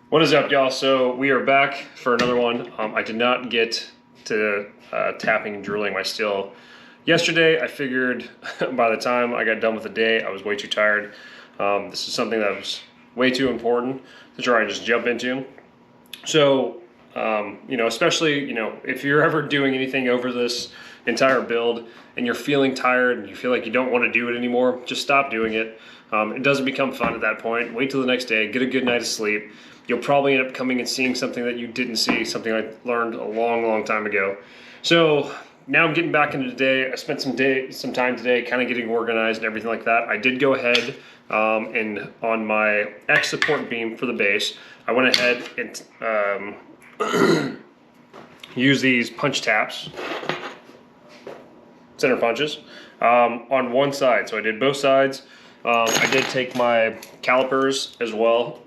What is up, y'all? So we are back for another one. I did not get to tapping and drilling my steel yesterday. I figured by the time I got done with the day, I was way too tired. This is something that was way too important to try and just jump into. So, especially, if you're ever doing anything over this entire build and you're feeling tired and you feel like you don't want to do it anymore, just stop doing it. It doesn't become fun at that point. Wait till the next day, get a good night of sleep. You'll probably end up coming and seeing something that you didn't see, something I learned a long, long time ago. So now I'm getting back into the day. I spent some time today kind of getting organized and everything like that. I did go ahead and on my X support beam for the base, I went ahead and use these punch taps, center punches, on one side. So I did both sides. I did take my calipers as well.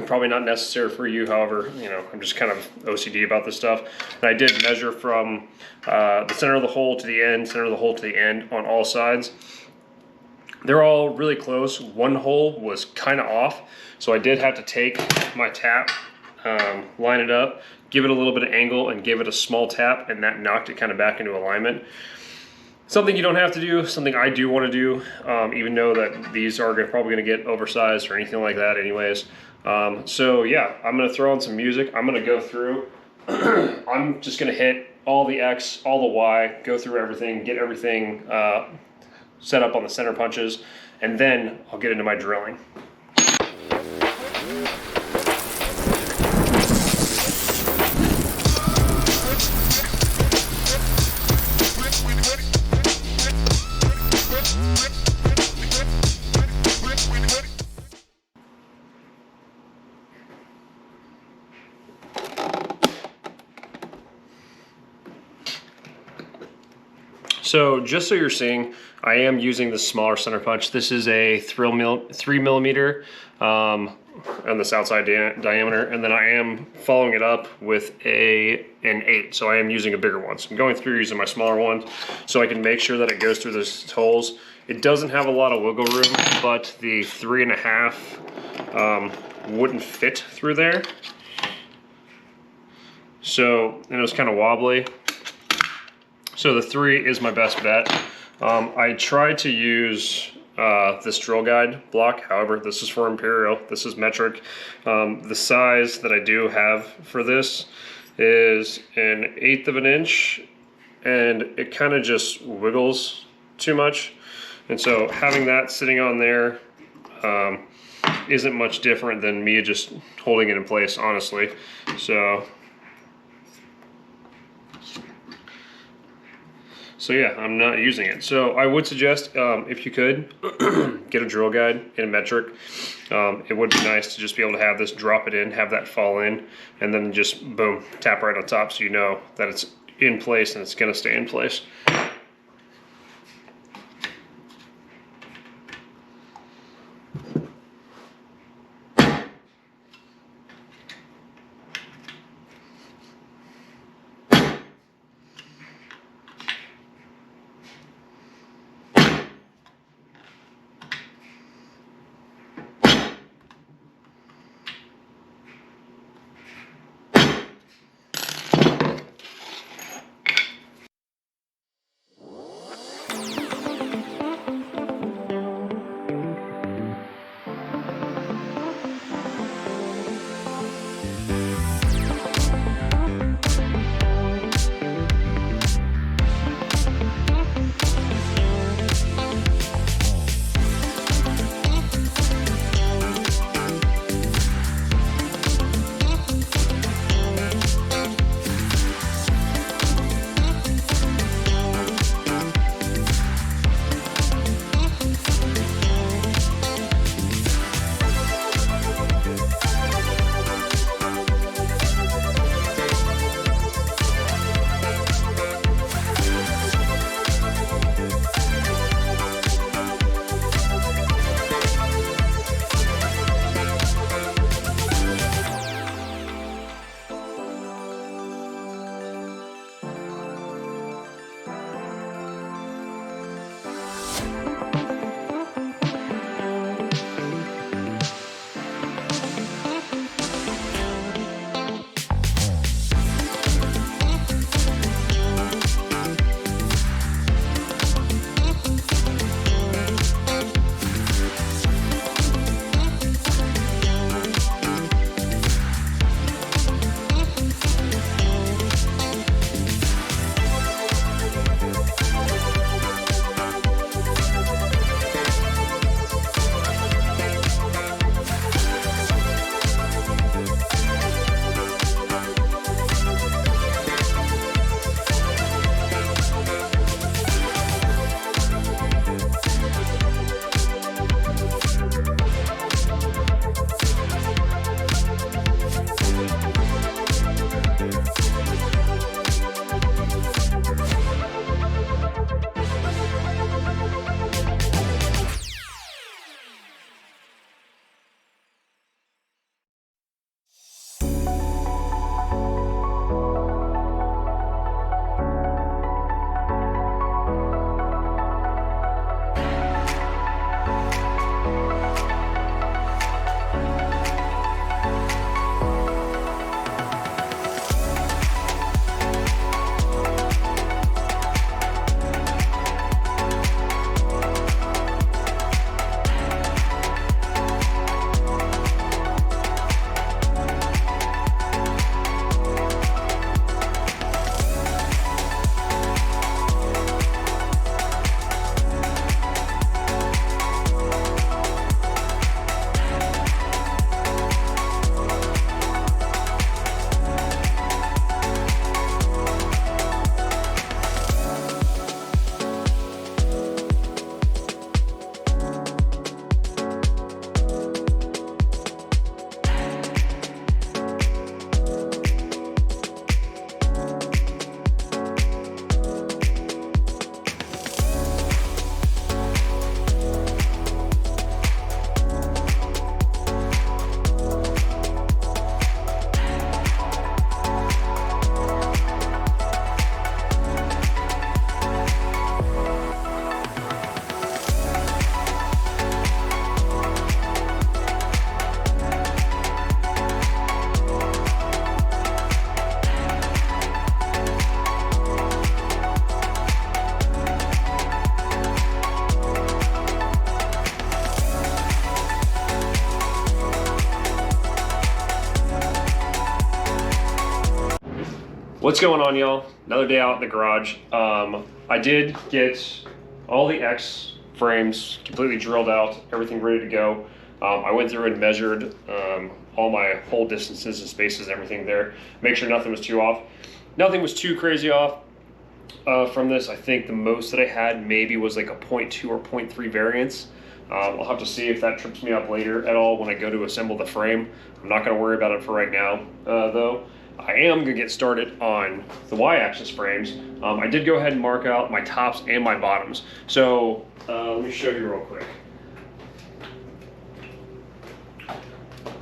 Probably not necessary for you, however, I'm just kind of OCD about this stuff. And I did measure from the center of the hole to the end, center of the hole to the end on all sides. They're all really close. One hole was kind of off, so I did have to take my tap, line it up, give it a little bit of angle, and give it a small tap, and that knocked it kind of back into alignment. Something you don't have to do, something I do want to do, even though that these are probably going to get oversized or anything like that anyways. So yeah, I'm going to throw on some music. I'm going to go through. I'm just going to hit all the X, all the Y, go through everything, get everything set up on the center punches, and then I'll get into my drilling. So just so you're seeing, I am using the smaller center punch. This is a 3 millimeter on this outside diameter, and then I am following it up with an 8. So I am using a bigger one. So I'm going through using my smaller one so I can make sure that it goes through those holes. It doesn't have a lot of wiggle room, but the 3.5 wouldn't fit through there. So, and it was kind of wobbly. So the 3 is my best bet. I tried to use this drill guide block. However, this is for Imperial. This is metric. The size that I do have for this is 1/8 of an inch, and it kind of just wiggles too much. And so having that sitting on there isn't much different than me just holding it in place, honestly. So yeah, I'm not using it. So I would suggest, if you could, get a drill guide in a metric. It would be nice to just be able to have this, drop it in, have that fall in, and then just boom, tap right on top so you know that it's in place and it's gonna stay in place. What's going on, y'all? Another day out in the garage. I did get all the X frames completely drilled out, everything ready to go. I went through and measured all my hole distances and spaces and everything there. Make sure nothing was too off. Nothing was too crazy off from this. I think the most that I had maybe was like a 0.2 or 0.3 variance. I'll have to see if that trips me up later at all when I go to assemble the frame. I'm not going to worry about it for right now, though. I am going to get started on the Y-axis frames. I did go ahead and mark out my tops and my bottoms. So let me show you real quick.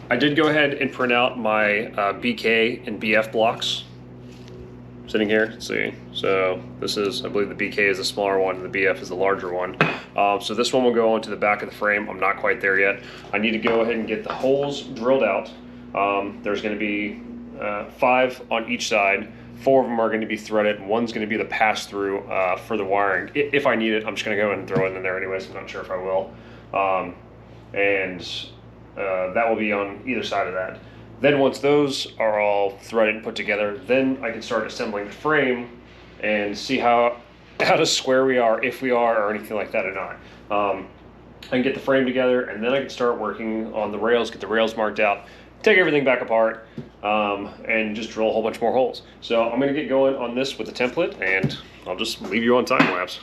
I did go ahead and print out my BK and BF blocks sitting here. Let's see. So this is, I believe the BK is the smaller one and the BF is the larger one. So this one will go onto the back of the frame. I'm not quite there yet. I need to go ahead and get the holes drilled out. There's going to be 5 on each side. 4 of them are going to be threaded. One's going to be the pass-through for the wiring. If I need it, I'm just going to go ahead and throw it in there anyways. I'm not sure if I will. That will be on either side of that. Then once those are all threaded and put together, then I can start assembling the frame and see how to square we are, if we are, or anything like that or not. I can get the frame together, and then I can start working on the rails, get the rails marked out, take everything back apart, and just drill a whole bunch more holes. So I'm going to get going on this with the template, and I'll just leave you on time lapse.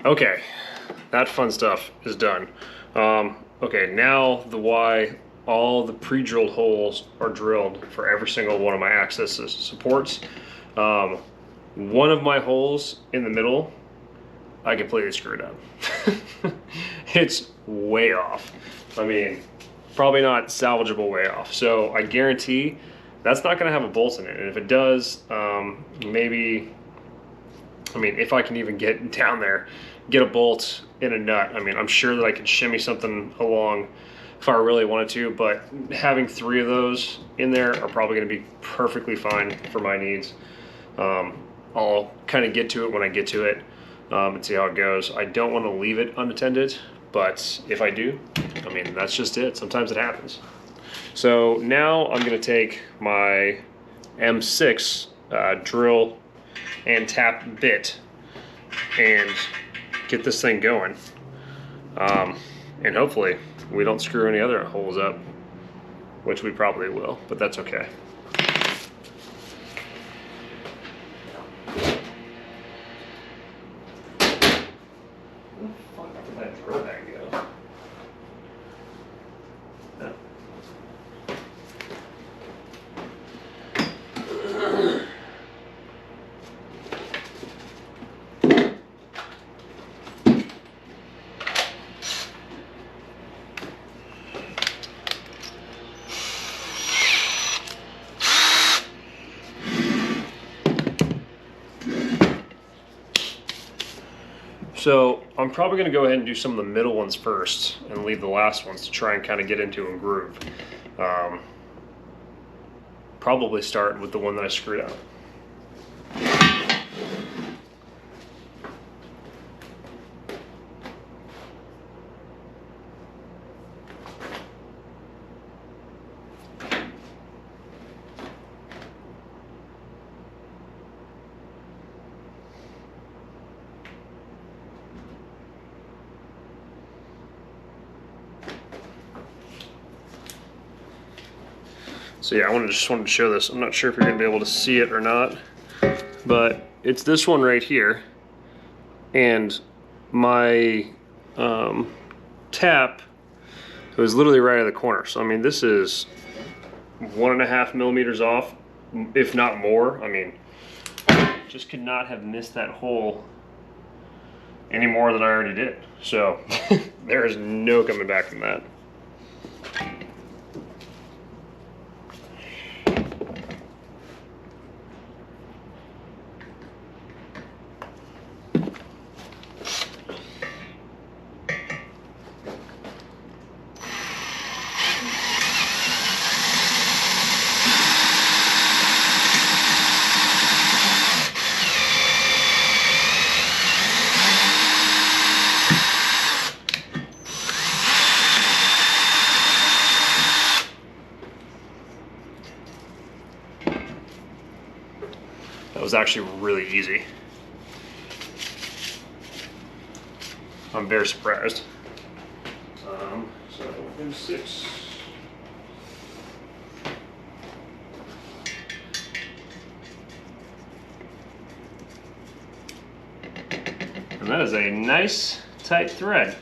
Okay, that fun stuff is done. Okay, now the why all the pre-drilled holes are drilled for every single one of my access supports. One of my holes in the middle, I completely screwed up. It's way off. I mean, probably not salvageable way off. So I guarantee that's not gonna have a bolt in it. And if it does, maybe, I mean, if I can even get down there, get a bolt in a nut. I mean, I'm sure that I could shimmy something along if I really wanted to, but having 3 of those in there are probably gonna be perfectly fine for my needs. I'll kind of get to it when I get to it and see how it goes. I don't want to leave it unattended, but if I do, I mean, that's just it. Sometimes it happens. So now I'm going to take my M6 drill and tap bit and get this thing going. And hopefully we don't screw any other holes up, which we probably will, but that's okay. So I'm probably going to go ahead and do some of the middle ones first and leave the last ones to try and kind of get into and groove. Probably start with the one that I screwed up. So yeah, just wanted to show this. I'm not sure if you're gonna be able to see it or not, but it's this one right here. And my tap was literally right at the corner. So I mean, this is 1.5 millimeters off, if not more. I mean, just could not have missed that hole any more than I already did. So there is no coming back from that. That was actually really easy. I'm very surprised. So M6. And that is a nice tight thread.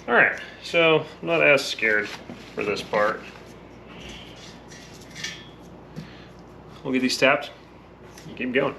All right, so I'm not as scared for this part. We'll get these tapped. Keep going.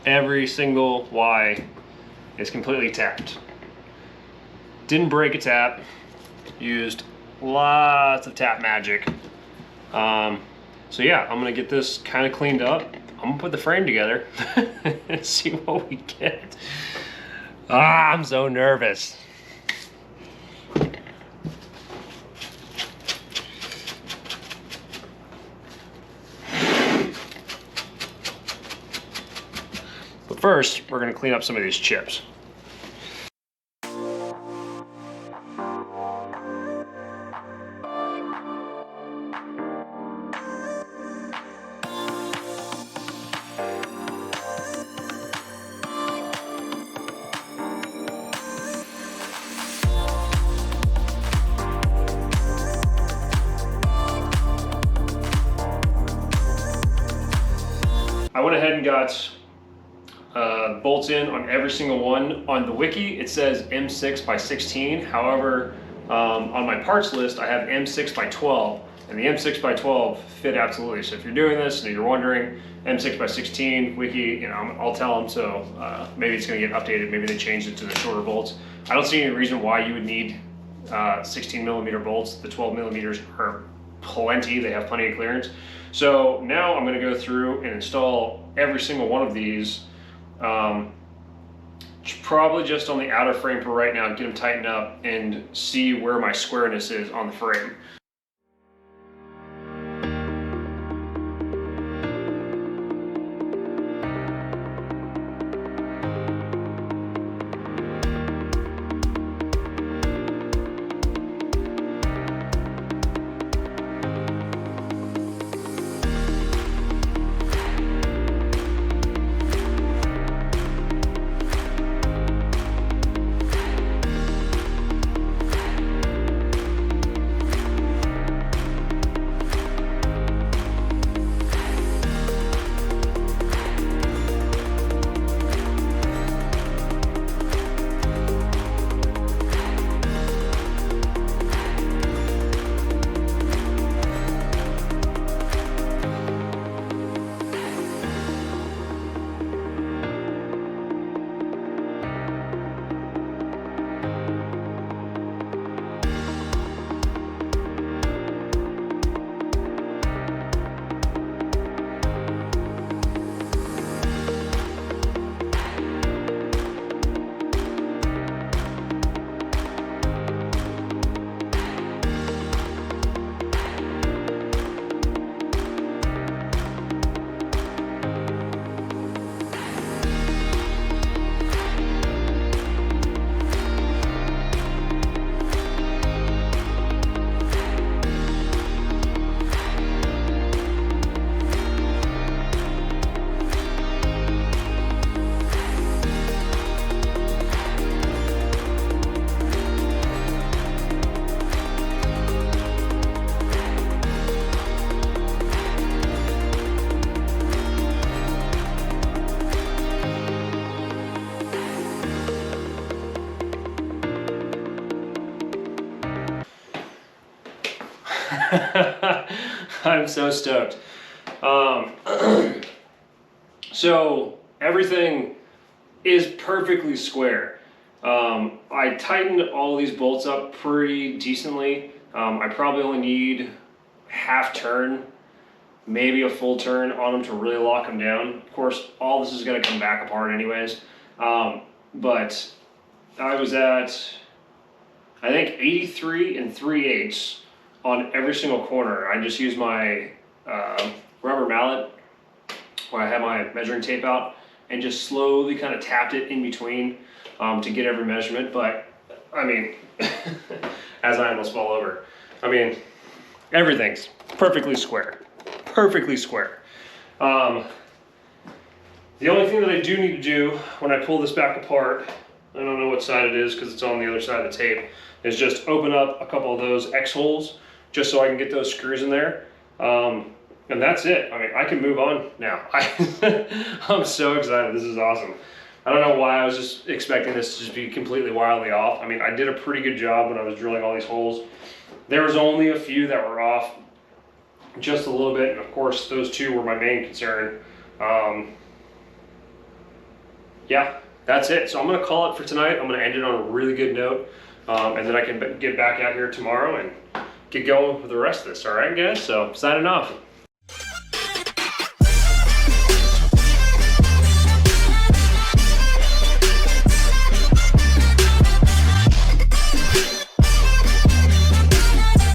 every single Y is completely tapped. Didn't break a tap, used lots of tap magic. So yeah, I'm gonna get this kind of cleaned up. I'm gonna put the frame together and see what we get. I'm so nervous. But first, we're gonna clean up some of these chips. I went ahead and got bolts in on every single one. On the wiki, it says M6 by 16. However, on my parts list, I have M6 by 12, and the M6 by 12 fit absolutely. So if you're doing this and you're wondering, M6 by 16, wiki, you know, I'll tell them. So maybe it's gonna get updated. Maybe they changed it to the shorter bolts. I don't see any reason why you would need 16 millimeter bolts. The 12 millimeters are plenty. They have plenty of clearance. So now I'm gonna go through and install every single one of these, probably just on the outer frame for right now, get them tightened up and see where my squareness is on the frame. I'm so stoked. So everything is perfectly square. I tightened all these bolts up pretty decently. I probably only need half turn, maybe a full turn on them to really lock them down. Of course, all this is going to come back apart anyways. But I was at, I think, 83 3/8 on every single corner. I just used my rubber mallet where I had my measuring tape out and just slowly kind of tapped it in between to get every measurement. But I mean, as I almost fall over, I mean, everything's perfectly square, perfectly square. The only thing that I do need to do when I pull this back apart, I don't know what side it is because it's on the other side of the tape, is just open up a couple of those X holes just so I can get those screws in there. And that's it. I mean, I can move on now. I'm so excited. This is awesome. I don't know why I was just expecting this to just be completely wildly off. I mean, I did a pretty good job when I was drilling all these holes. There was only a few that were off just a little bit. And of course, those two were my main concern. yeah, that's it. So I'm gonna call it for tonight. I'm gonna end it on a really good note, and then I can get back out here tomorrow and get going with the rest of this. All right, guys. So signing off.